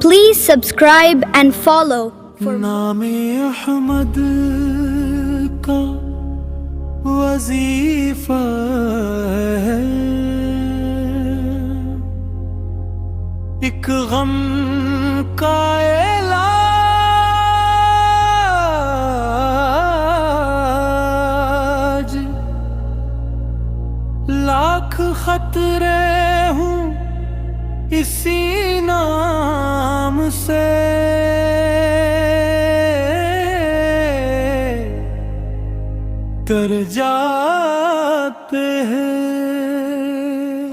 Please subscribe and follow for नामे अहमद का वजीफा है, एक गम का इलाज, लाख खतरे हूँ इसी नाम से, तर जाते हैं।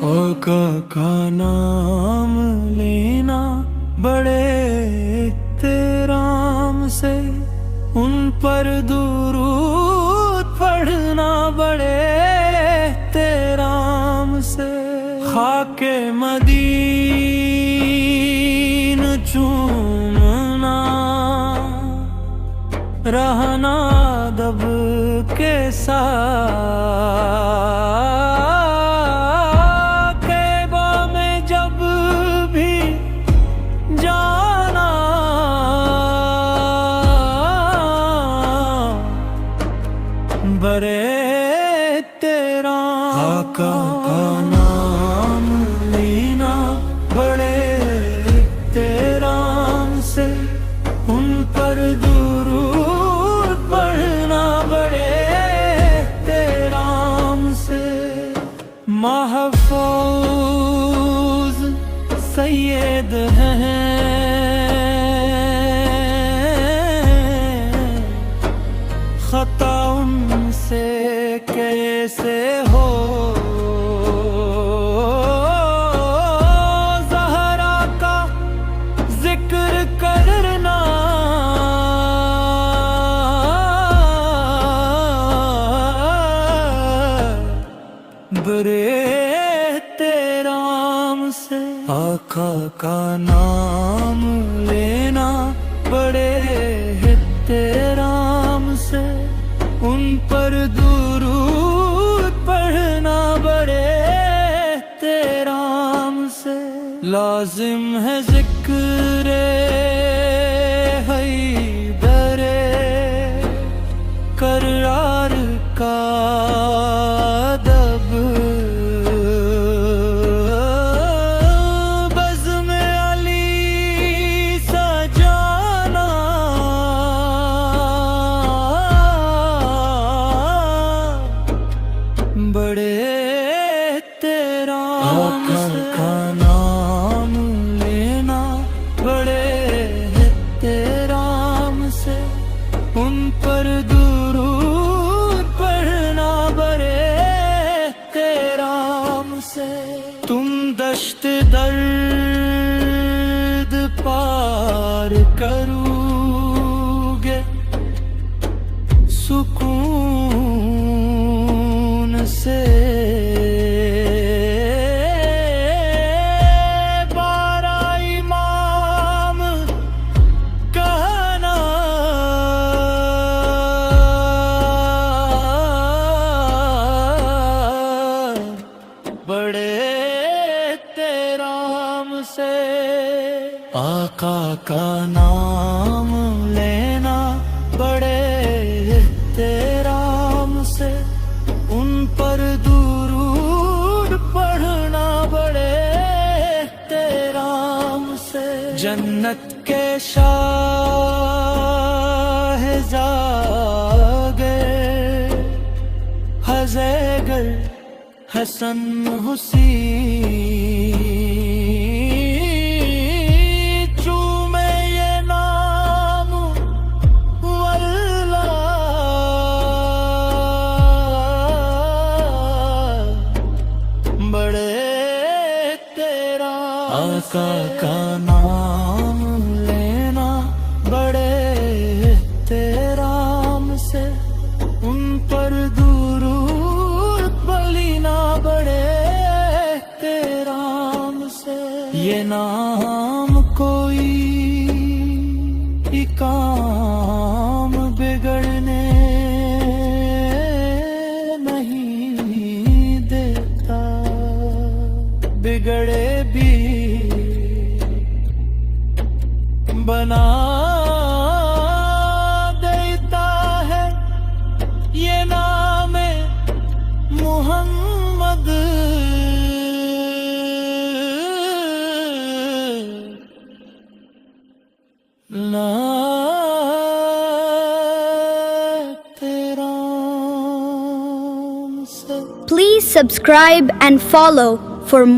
आका का नाम लेना बड़े एहतराम से, उन पर दुरूद पढ़ना बड़े एहतराम से, खाके मदीन चूमना, रहना दब के साथ, कैबा में जब भी जाना, बड़े तेरा आका का नाम लेना बड़े तेराम से, उन पर दुरूद पढ़ना बड़े तेराम से, महफूज सैयद हैं, खता उनसे कैसे हो, ज़हरा का जिक्र करना, बड़े तेराम से, आका का नाम लेना बड़े तेराम से, उन पर दुरूद पढ़ना बड़े तेराम से, लाजिम है जिक्र हैदरे करार का दब, बज़्म अली सजाना, बड़े तेराम से, का नाम लेना बड़े तेराम से, उन पर दुरूद पढ़ना बड़े तेराम से, तुम दश्त दर्द पार करोगे सुकून से, बारा इमाम कहना, बड़े तेराम से, आका का नाम लेना बड़े तेराम से, उन पर दुरूद पढ़ना बड़े तेराम से, जन्नत के शाहज़ादे हज़ेगर हसन हुसैन, चूमे ये नाम वल्लाह, बड़े तेरा आका का नाम लेना बड़े तेराम से, उन पर दुरूद पढ़ना बड़े तेराम से, ये नाम कोई काम बिगड़ने नहीं देता, बिगड़े भी بنا دیتا ہے یہ نام محمد Please subscribe and follow for more.